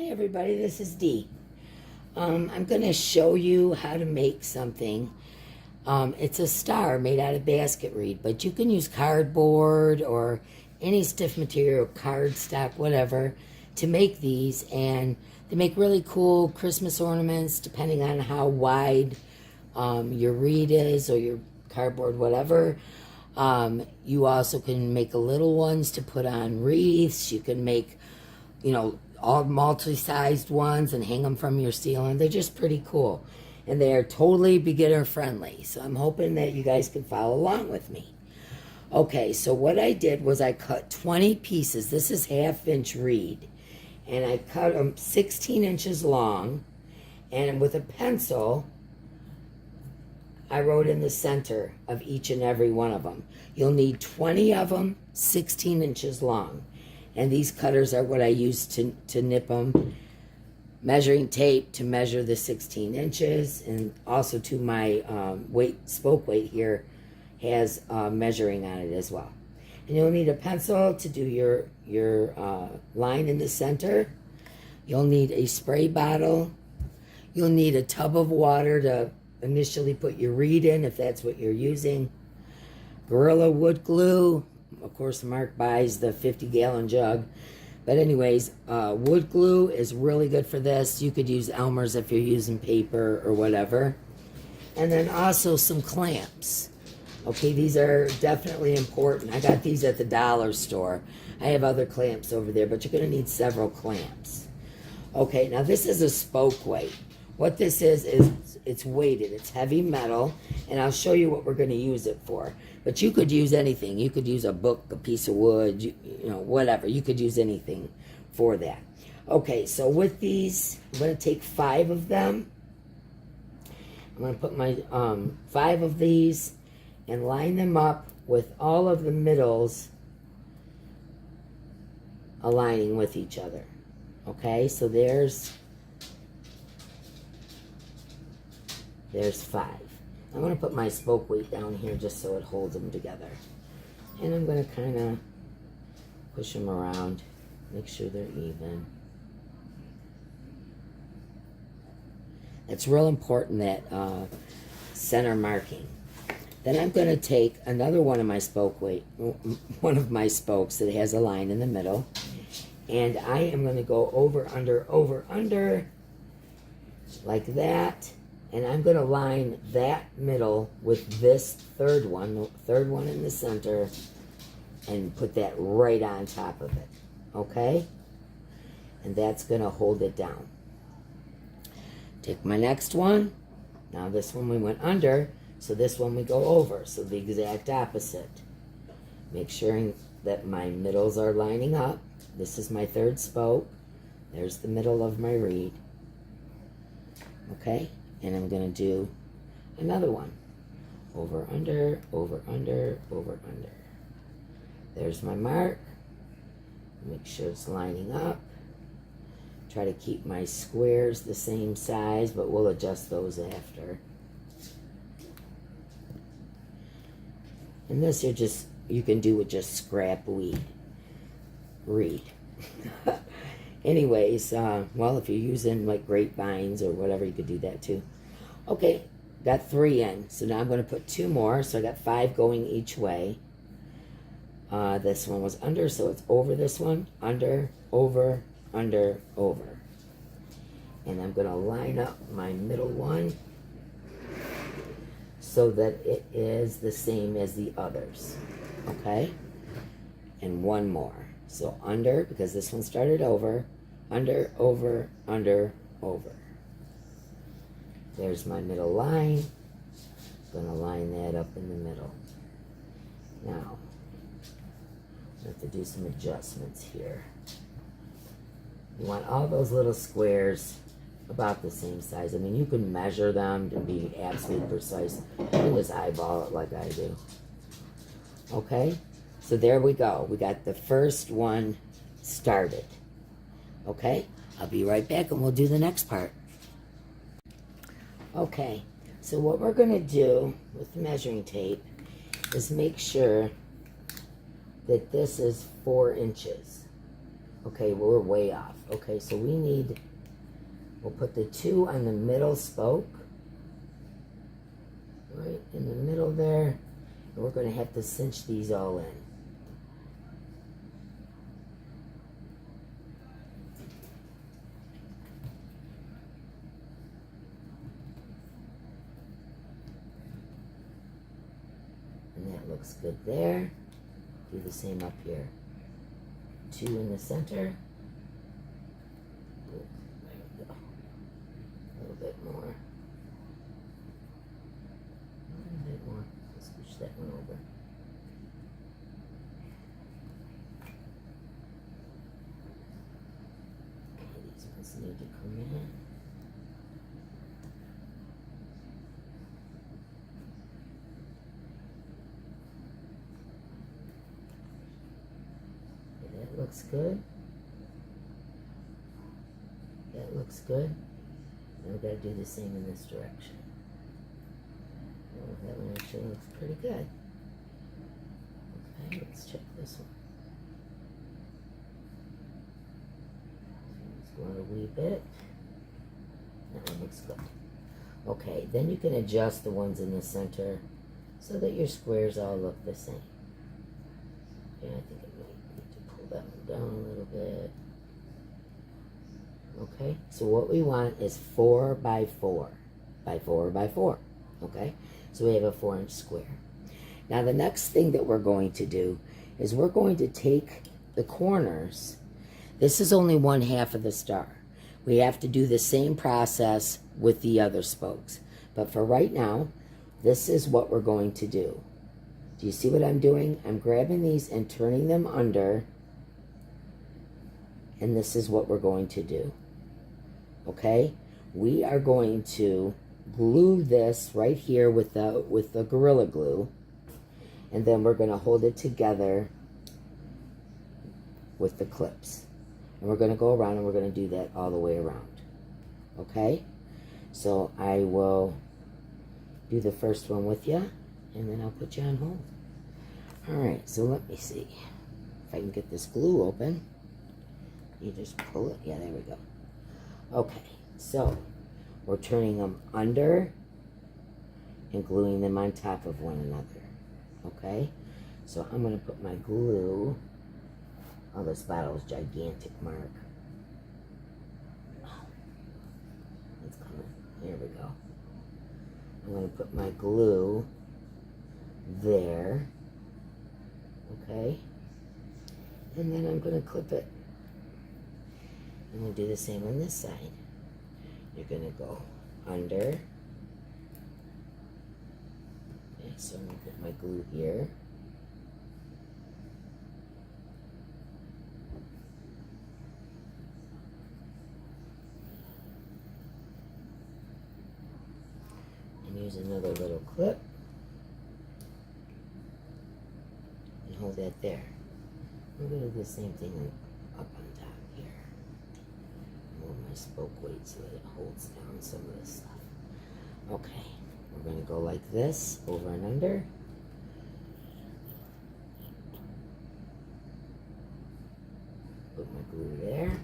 Everybody, this is Dee. I'm going to show you how to make something. It's a star made out of basket reed, but you can use cardboard or any stiff material, cardstock, whatever, to make these. And they make really cool Christmas ornaments depending on how wide your reed is or your cardboard, whatever. You also can make little ones to put on wreaths. You can make, all multi-sized ones and hang them from your ceiling. They're just pretty cool. And they're totally beginner friendly. So I'm hoping that you guys can follow along with me. Okay, so what I did was I cut 20 pieces. This is 1/2-inch reed. And I cut them 16 inches long. And with a pencil, I wrote in the center of each and every one of them. You'll need 20 of them, 16 inches long. And these cutters are what I use to nip them. Measuring tape to measure the 16 inches. And also to my spoke weight here has measuring on it as well. And you'll need a pencil to do your line in the center. You'll need a spray bottle. You'll need a tub of water to initially put your reed in if that's what you're using. Gorilla wood glue. Of course, Mark buys the 50-gallon jug. But anyways, wood glue is really good for this. You could use Elmer's if you're using paper or whatever. And then also some clamps. Okay, these are definitely important. I got these at the dollar store. I have other clamps over there, but you're going to need several clamps. Okay, now this is a spoke weight. What this is it's weighted. It's heavy metal, and I'll show you what we're going to use it for. But you could use anything. You could use a book, a piece of wood, whatever. You could use anything for that. Okay, so with these, I'm going to take 5 of them. I'm going to put my 5 of these and line them up with all of the middles aligning with each other. Okay, so there's 5. I'm going to put my spoke weight down here just so it holds them together. And I'm going to kind of push them around, make sure they're even. It's real important, that center marking. Then I'm going to take another one of my one of my spokes that has a line in the middle. And I am going to go over, under, like that. And I'm going to line that middle with this third one in the center, and put that right on top of it. Okay? And that's going to hold it down. Take my next one. Now this one we went under, so this one we go over. So the exact opposite. Make sure that my middles are lining up. This is my third spoke. There's the middle of my reed. Okay? And I'm going to do another one. Over, under, over, under, over, under. There's my mark. Make sure it's lining up. Try to keep my squares the same size, but we'll adjust those after. And this you can do with just scrap reed. Anyways, well, if you're using like grapevines or whatever, you could do that too. Okay, got 3 in. So now I'm going to put 2 more. So I got 5 going each way. This one was under, so it's over this one. Under, over, under, over. And I'm going to line up my middle one so that it is the same as the others. Okay? And 1 more. So under, because this one started over, under, over, under, over. There's my middle line. I'm going to line that up in the middle. Now, I have to do some adjustments here. You want all those little squares about the same size. I mean, you can measure them to be absolutely precise. You can just eyeball it like I do. Okay? So there we go. We got the first one started. Okay? I'll be right back and we'll do the next part. Okay. So what we're going to do with the measuring tape is make sure that this is 4 inches. Okay, well, we're way off. Okay, so we need, we'll put the 2 on the middle spoke, right in the middle there, and we're going to have to cinch these all in. And that looks good there. Do the same up here. 2 in the center. There we go. A little bit more. A little bit more. Let's push that one over. Okay, these ones need to come in. That looks good. That looks good. Now we've got to do the same in this direction. Oh, that one actually looks pretty good. Okay, let's check this one. Let's go on a wee bit. That one looks good. Okay, then you can adjust the ones in the center so that your squares all look the same. Okay, I think it might need to pull that one down a little bit. Okay, so what we want is 4 by 4 by 4 by 4. Okay, so we have a 4-inch square. Now the next thing that we're going to do is we're going to take the corners. This is only 1/2 of the star. We have to do the same process with the other spokes. But for right now, this is what we're going to do. Do you see what I'm doing? I'm grabbing these and turning them under. And this is what we're going to do. Okay? We are going to glue this right here with the Gorilla Glue. And then we're going to hold it together with the clips. And we're going to go around and we're going to do that all the way around. Okay? So I will do the first one with you, and then I'll put you on hold. Alright, so let me see if I can get this glue open. You just pull it. Yeah, there we go. Okay, so we're turning them under and gluing them on top of one another. Okay? So I'm going to put my glue. Oh, this bottle is gigantic, Mark. It's coming. Here we go. I'm going to put my glue there. Okay? And then I'm going to clip it. And we'll do the same on this side. You're going to go under. Okay, so I'm going to put my glue here. And use another little clip. And hold that there. I'm going to do the same thing up on top here. Move my spoke weight so that it holds down some of this stuff. Okay, we're going to go like this, over and under. Put my glue there.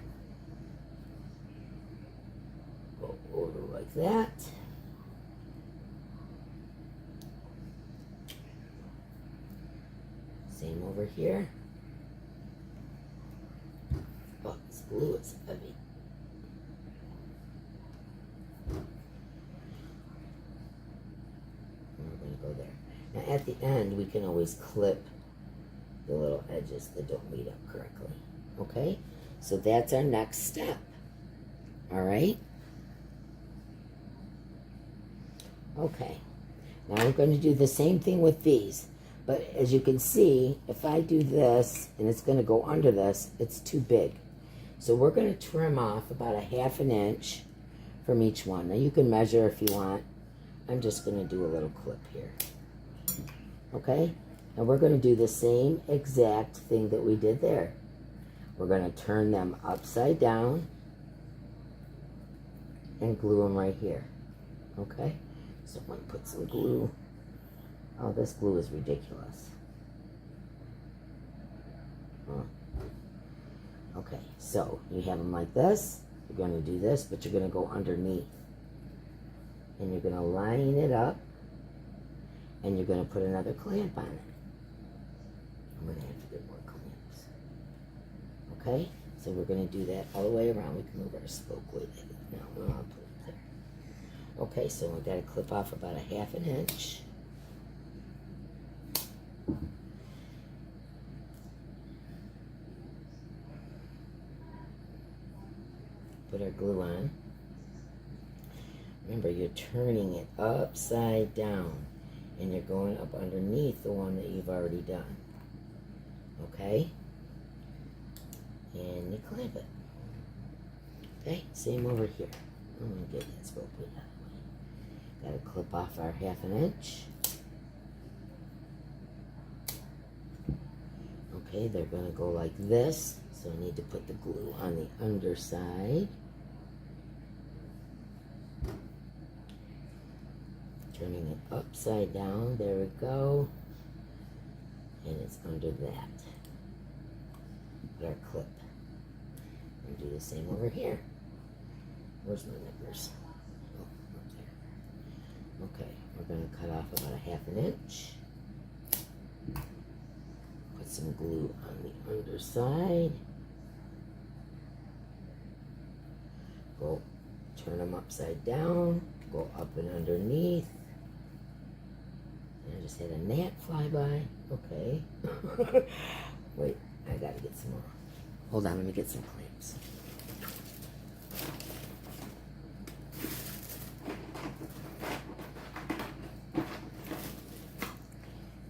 Go over like that. Same over here. Oh, this glue is heavy. Go there. Now at the end we can always clip the little edges that don't meet up correctly. Okay? So that's our next step. Alright? Okay. Now we're going to do the same thing with these. But as you can see, if I do this and it's going to go under this, it's too big. So we're going to trim off about 1/2 inch from each one. Now you can measure if you want. I'm just going to do a little clip here. Okay? And we're going to do the same exact thing that we did there. We're going to turn them upside down and glue them right here. Okay? So I'm going to put some glue. Oh, this glue is ridiculous. Oh. Okay, so you have them like this. You're going to do this, but you're going to go underneath. And you're going to line it up. And you're going to put another clamp on it. I'm going to have to get more clamps. Okay, so we're going to do that all the way around. We can move our spoke weight. No, I'll put it there. Okay, so we've got to clip off about a 1/2 inch. Put our glue on. Remember, you're turning it upside down, and you're going up underneath the one that you've already done. Okay? And you clamp it. Okay? Same over here. I'm going to get that spoke weight out of the way. Got to clip off our 1/2 inch. Okay, they're going to go like this. So I need to put the glue on the underside. Turning it upside down, there we go. And it's under that. Put our clip. And do the same over here. Where's my nippers? Oh, up there. Okay, we're going to cut off about a 1/2 inch. Put some glue on the underside. Go turn them upside down. Go up and underneath. I just had a gnat fly by. Okay. Wait, I gotta get some more. Hold on, let me get some clamps.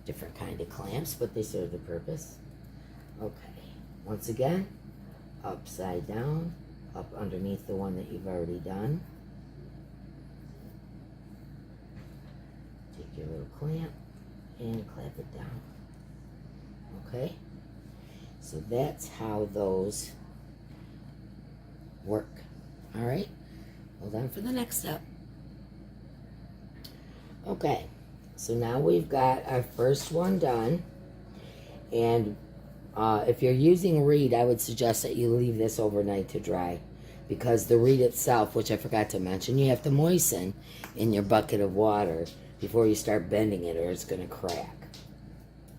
Different kind of clamps, but they serve the purpose. Okay. Once again, upside down, up underneath the one that you've already done. Take your little clamp and clamp it down. Okay? So that's how those work. Alright? Hold on for the next step. Okay. So now we've got our first one done. And if you're using reed, I would suggest that you leave this overnight to dry. Because the reed itself, which I forgot to mention, you have to moisten in your bucket of water before you start bending it, or it's going to crack.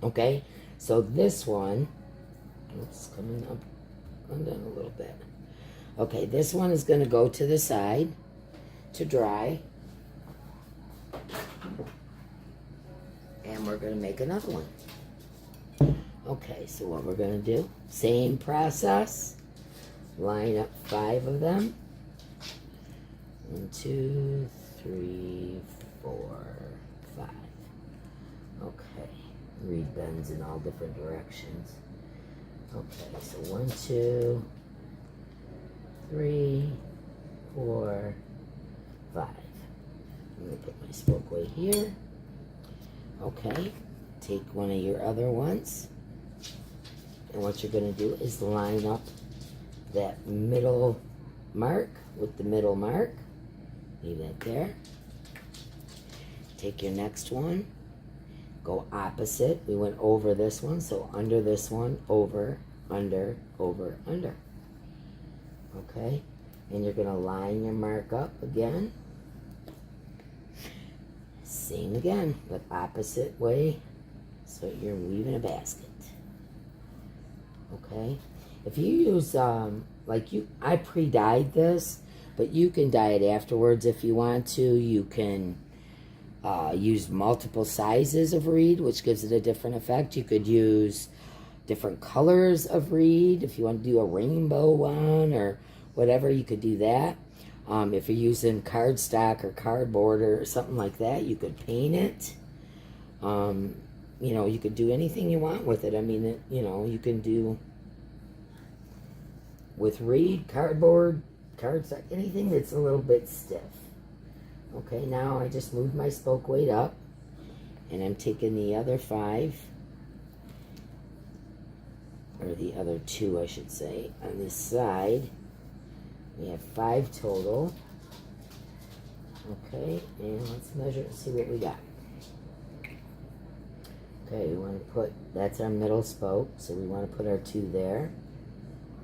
Okay? So this one, it's coming up undone a little bit. Okay, this one is going to go to the side to dry. And we're going to make another one. Okay, so what we're going to do, same process. Line up 5 of them. 1, 2, 3, 4, 5. Okay, reed bends in all different directions. Okay, so 1, 2, 3, 4, 5. I'm going to put my spoke weight here. Okay, take one of your other ones. And what you're going to do is line up that middle mark with the middle mark. Leave that there. Take your next one. Go opposite. We went over this one, so under this one, over, under, over, under. Okay? And you're going to line your mark up again. Same again, but opposite way. So you're weaving a basket. Okay? If you use, I pre-dyed this, but you can dye it afterwards if you want to. You can use multiple sizes of reed, which gives it a different effect. You could use different colors of reed. If you want to do a rainbow one or whatever, you could do that. If you're using cardstock or cardboard or something like that, you could paint it. You could do anything you want with it. I mean, you can do with reed, cardboard, cardstock, anything that's a little bit stiff. Okay, now I just moved my spoke weight up, and I'm taking the other 5, or the other 2, I should say, on this side. We have 5 total. Okay, and let's measure and see what we got. Okay, we want to put, that's our middle spoke, so we want to put our 2 there.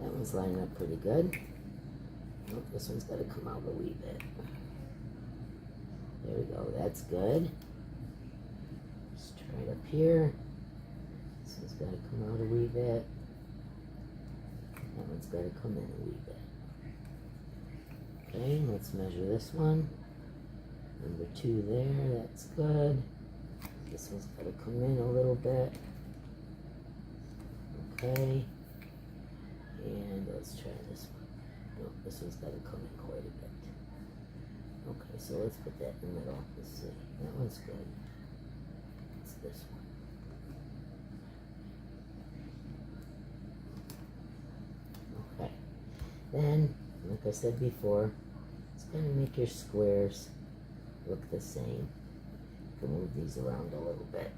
That one's lining up pretty good. Oh, this one's got to come out a wee bit. There we go. That's good. Just try it up here. This one's got to come out a wee bit. That one's got to come in a wee bit. Okay, let's measure this one. Number 2 there, that's good. This one's got to come in a little bit. Okay. And let's try this one. No, this one's got to come in quite a bit. Okay, so let's put that in the middle. Let's see. That one's good. It's this one. Okay. Then, like I said before, it's going to make your squares look the same. You can move these around a little bit.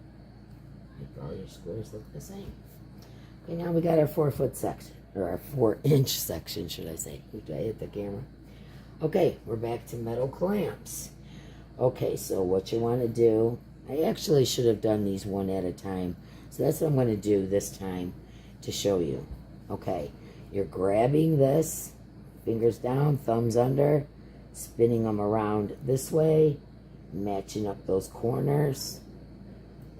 Make all your squares look the same. Okay, now we got our 4-foot section, or our 4-inch section, should I say. Did I hit the camera? Okay, we're back to metal clamps. Okay, so what you want to do, I actually should have done these one at a time. So that's what I'm going to do this time to show you. Okay, you're grabbing this, fingers down, thumbs under, spinning them around this way, matching up those corners.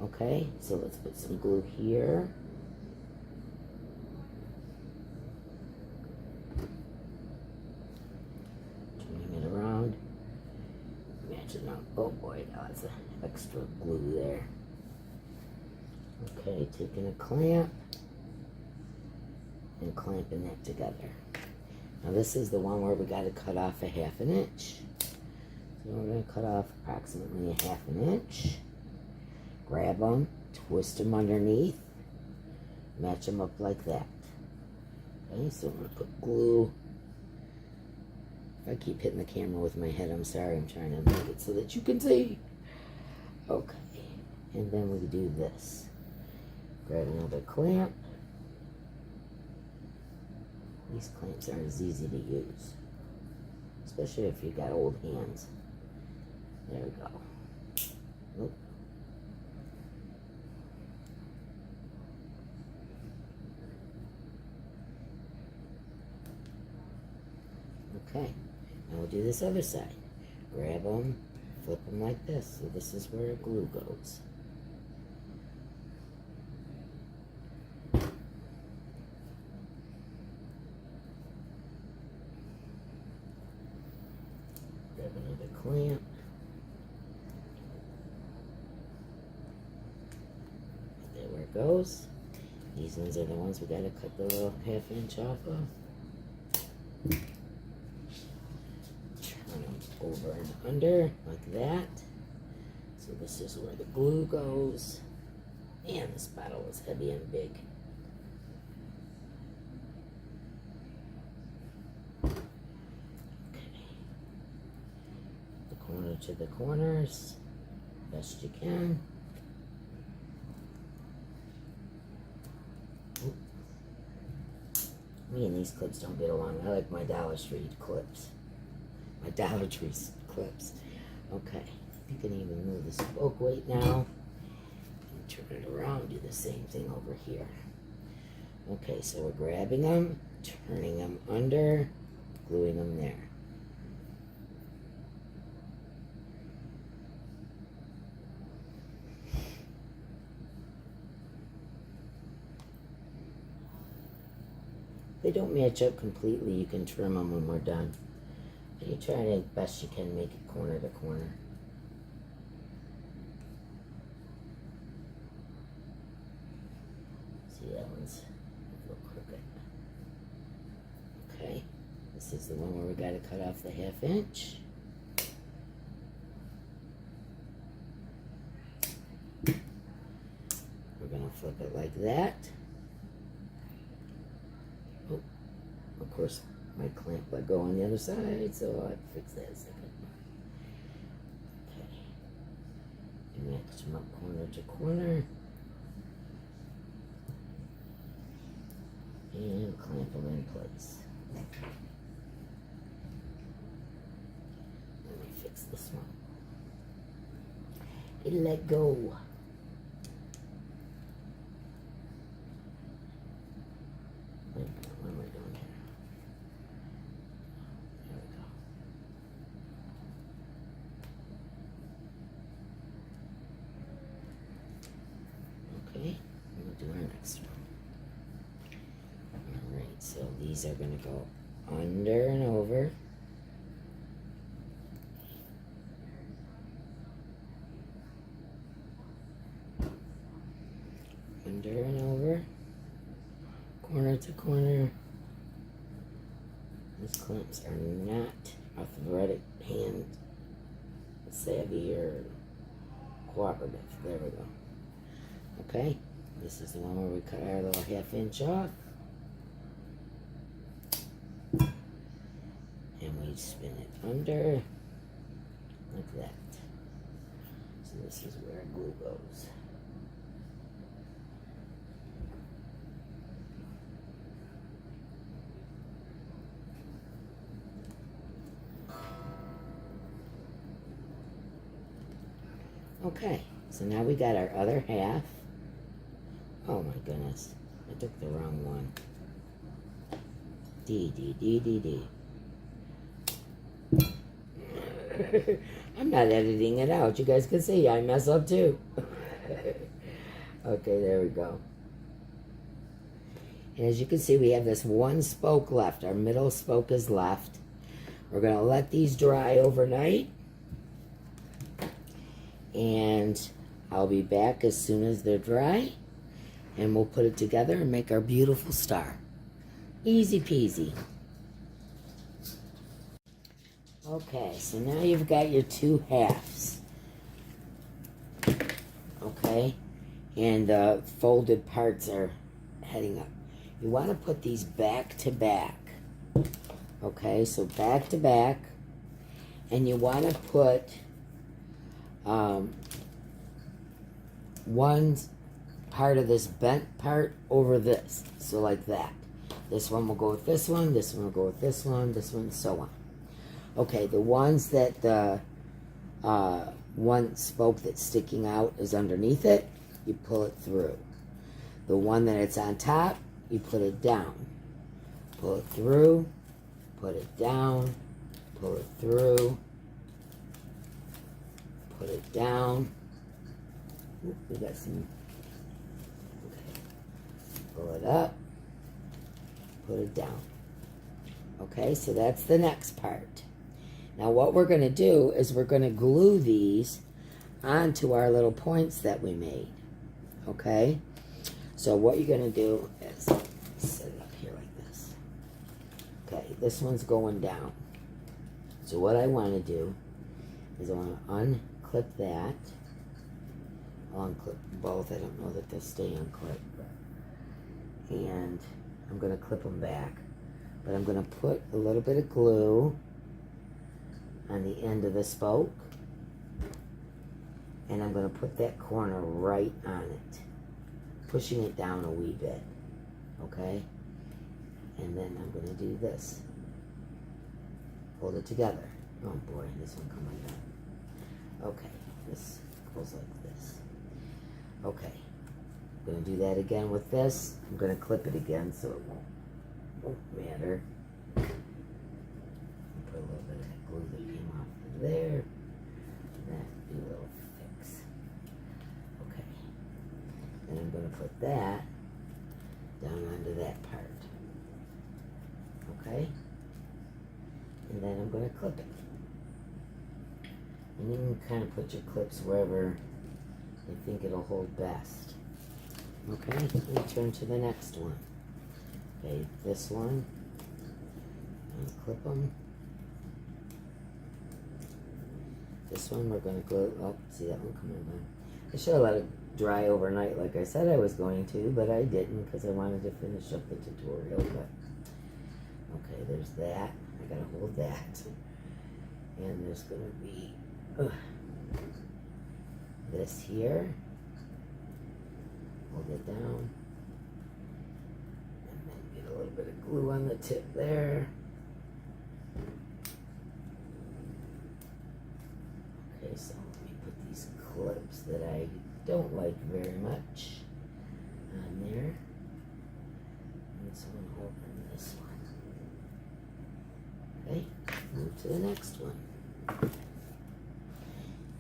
Okay, so let's put some glue here. Turning it around, matching up. Oh boy, that's extra glue there. Okay, taking a clamp and clamping that together. Now this is the one where we got to cut off a 1/2 inch. So we're going to cut off approximately a 1/2 inch. Grab them, twist them underneath, match them up like that. Okay, so I'm going to put glue. If I keep hitting the camera with my head, I'm sorry. I'm trying to make it so that you can see. Okay, and then we do this. Grab another clamp. These clamps aren't as easy to use, especially if you've got old hands. There we go. Nope. Okay, now we'll do this other side. Grab them, flip them like this. So this is where the glue goes. Grab another clamp. There where it goes. These ones are the ones we gotta cut the little 1/2 inch off of. Turn them over and under like that. So this is where the glue goes. And this bottle is heavy and big. Corner to the corners, best you can. Oop. Me and these clips don't get along. I like my Dollar Tree clips. My Dollar Tree clips. Okay, you can even move the spoke weight now. And turn it around, do the same thing over here. Okay, so we're grabbing them, turning them under, gluing them there. If they don't match up completely, you can trim them when we're done. And you try to, best you can, make it corner to corner. See, that one's a little crooked. Okay, this is the one where we got to cut off the 1/2 inch. We're going to flip it like that. Oh, of course, my clamp let go on the other side, so I'll have to fix that in a second. Okay. And match them up corner to corner. And clamp them in place. Let me fix this one. It let go. Wait a minute, what am I doing So these are going to go under and over. Under and over. Corner to corner. These clamps are not arthritic hand savvy or cooperative. There we go. Okay, this is the one where we cut our little 1/2 inch off. And we spin it under like that. So this is where our glue goes. Okay, so now we got our other half. Oh my goodness, I took the wrong one. D, D, D, D, D. I'm not editing it out. You guys can see I mess up too. Okay, there we go. And as you can see, we have this one spoke left. Our middle spoke is left. We're going to let these dry overnight. And I'll be back as soon as they're dry. And we'll put it together and make our beautiful star. Easy peasy. Okay, so now you've got your 2 halves. Okay, and the folded parts are heading up. You want to put these back to back. Okay, so back to back. And you want to put one part of this bent part over this. So like that. This one will go with this one, this one will go with this one, so on. Okay, the ones that the one spoke that's sticking out is underneath it, you pull it through. The one that it's on top, you put it down. Pull it through, put it down, pull it through, put it down. Oop, we got some. Okay. Pull it up, put it down. Okay, so that's the next part. Now what we're going to do is we're going to glue these onto our little points that we made. Okay? So what you're going to do is set it up here like this. Okay, this one's going down. So what I want to do is I want to unclip that. I'll unclip both. I don't know that they'll stay unclipped. And I'm going to clip them back. But I'm going to put a little bit of glue on the end of the spoke. And I'm going to put that corner right on it. Pushing it down a wee bit. Okay? And then I'm going to do this. Hold it together. Oh boy, this one come like that. Okay, this goes like this. Okay. I'm going to do that again with this. I'm going to clip it again so it won't matter. Put a little bit of that glue that came off of there. That do a little fix. Okay. Then I'm going to put that down onto that part. Okay? And then I'm going to clip it. And you can kind of put your clips wherever you think it'll hold best. Okay, let me turn to the next one. Okay, this one. Clip them. This one we're going to glue. Oh, see that one coming down. I should have let it dry overnight like I said I was going to, but I didn't because I wanted to finish up the tutorial. But okay, there's that. I got to hold that. And there's going to be this here. Hold it down. And then get a little bit of glue on the tip there. Okay, so let me put these clips that I don't like very much on there. And this one over this one. Okay, move to the next one.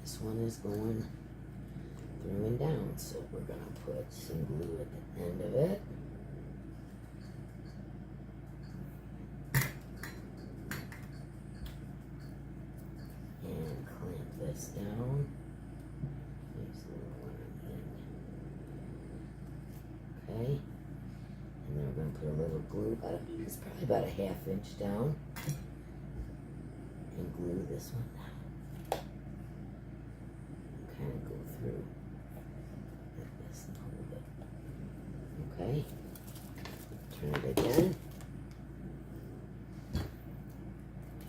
This one is going through and down, so we're going to put some glue at the end of it. this down. There's a little one on the end. Okay. And then we're going to put a little glue, it's probably about a ½ inch down. And glue this one down. Kind of go through like this and hold it. Okay. Turn it again. Do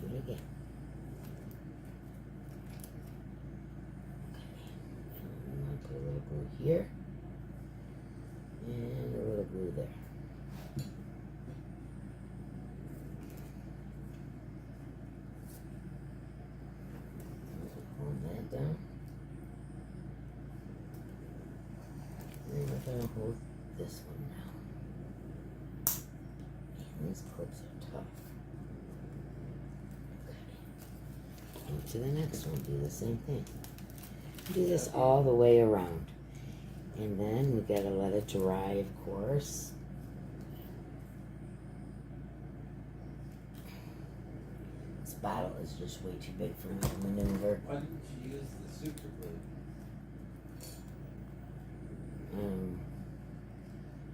it again. Okay. And I'm going to put a little glue here. And a little glue there. Hold that down. And we're going to hold this one now. Man, these clips are tough. Okay. Move to the next one. Do the same thing. Do this all the way around. And then we gotta let it dry, of course. This bottle is just way too big for me to maneuver. Why didn't you use the super glue?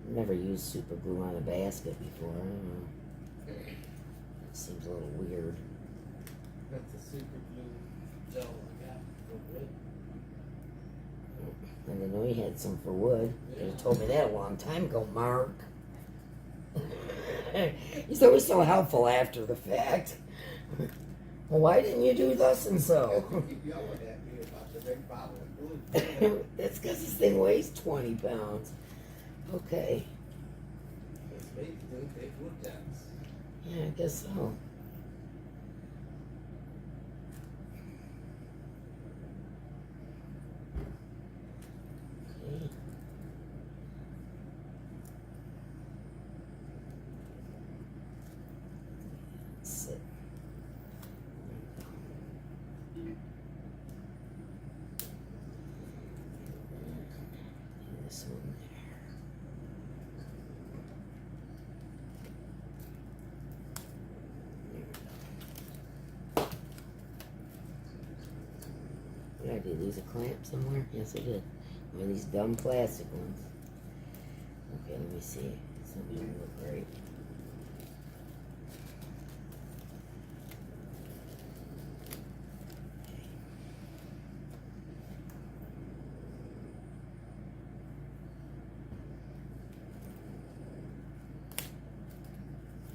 Never used super glue on a basket before. I don't know. It seems a little weird. Got the super glue gel I got for wood. I didn't know you had some for wood. You could have told me that a long time ago, Mark. He's always so helpful after the fact. Well, why didn't you do thus and so? You keep yelling at me about the big bottle of glue. That's because this thing weighs 20 pounds. Okay. It's made to do big wood dents. Yeah, I guess so. Okay. Sit. This one there. Did I do these a clamp somewhere? Yes, I did. One of these dumb plastic ones. Okay, let me see. Something doesn't look right.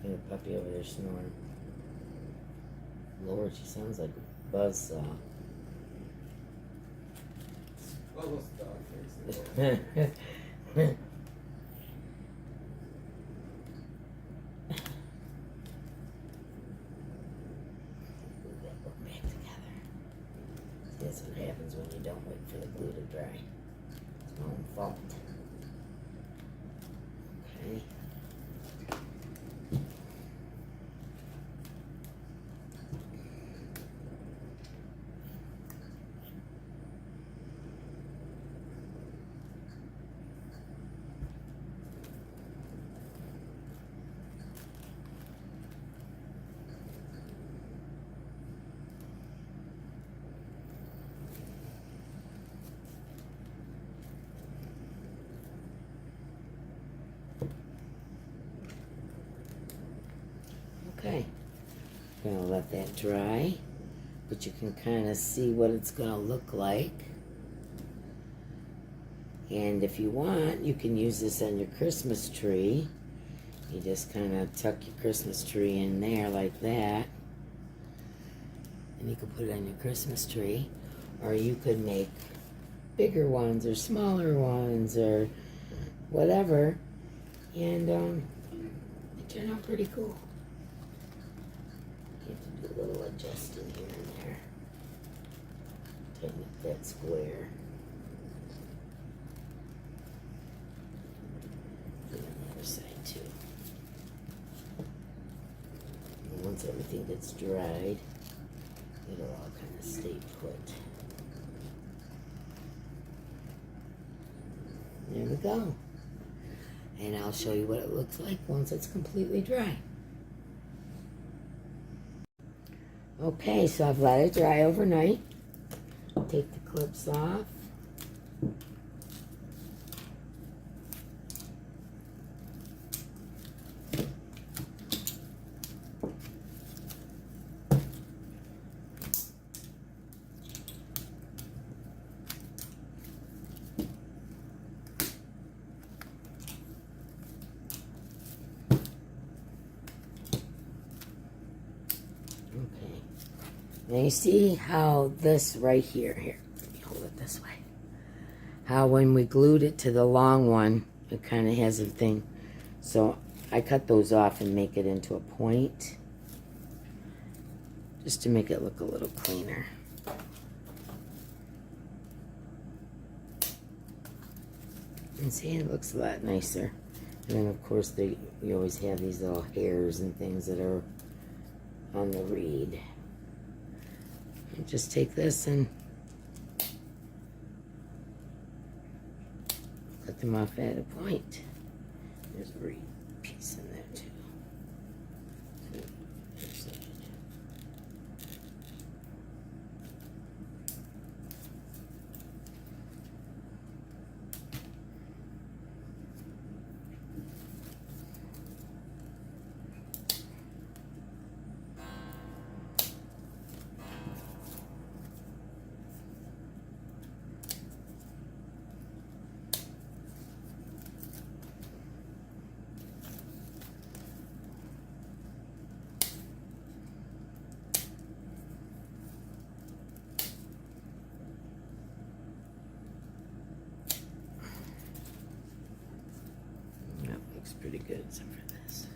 Got a puppy over there snoring. Lord, she sounds like a buzzsaw. Well, those dog faces. Back together. That's what happens when you don't wait for the glue to dry. It's my own fault. Okay. Okay, gonna let that dry, but you can kind of see what it's gonna look like. And if you want, you can use this on your Christmas tree. You just kind of tuck your Christmas tree in there like that. And you can put it on your Christmas tree. Or you could make bigger ones or smaller ones or whatever. And it turned out pretty cool. You have to do a little adjusting here and there. Tighten up that square. And on the other side too. And once everything gets dried, it'll all kind of stay put. There we go. And I'll show you what it looks like once it's completely dry. Okay, so I've let it dry overnight. take the clips off. Now you see how this right here, let me hold it this way, how when we glued it to the long one, it kind of has a thing. So I cut those off and make it into a point, just to make it look a little cleaner. And see, it looks a lot nicer. And then of course you always have these little hairs and things that are on the reed. Just take this and cut them off at a point. There's a reed piece in there too. Looks pretty good except for this.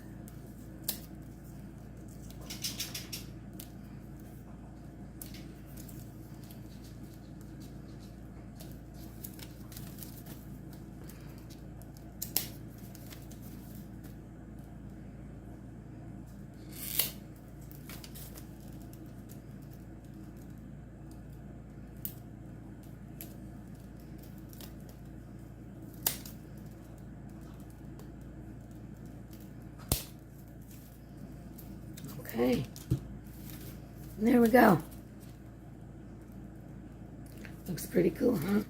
Okay, and there we go. Looks pretty cool, huh?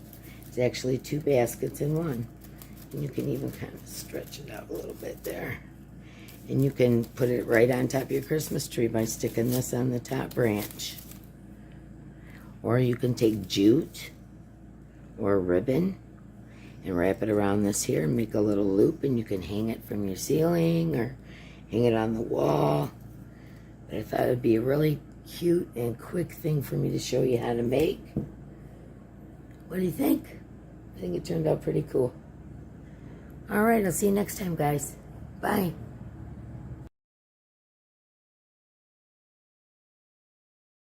It's actually 2 baskets in one. And you can even kind of stretch it out a little bit there. And you can put it right on top of your Christmas tree by sticking this on the top branch. Or you can take jute or a ribbon and wrap it around this here and make a little loop, and you can hang it from your ceiling or hang it on the wall. But I thought it would be a really cute and quick thing for me to show you how to make. What do you think? I think it turned out pretty cool. All right, I'll see you next time, guys. Bye.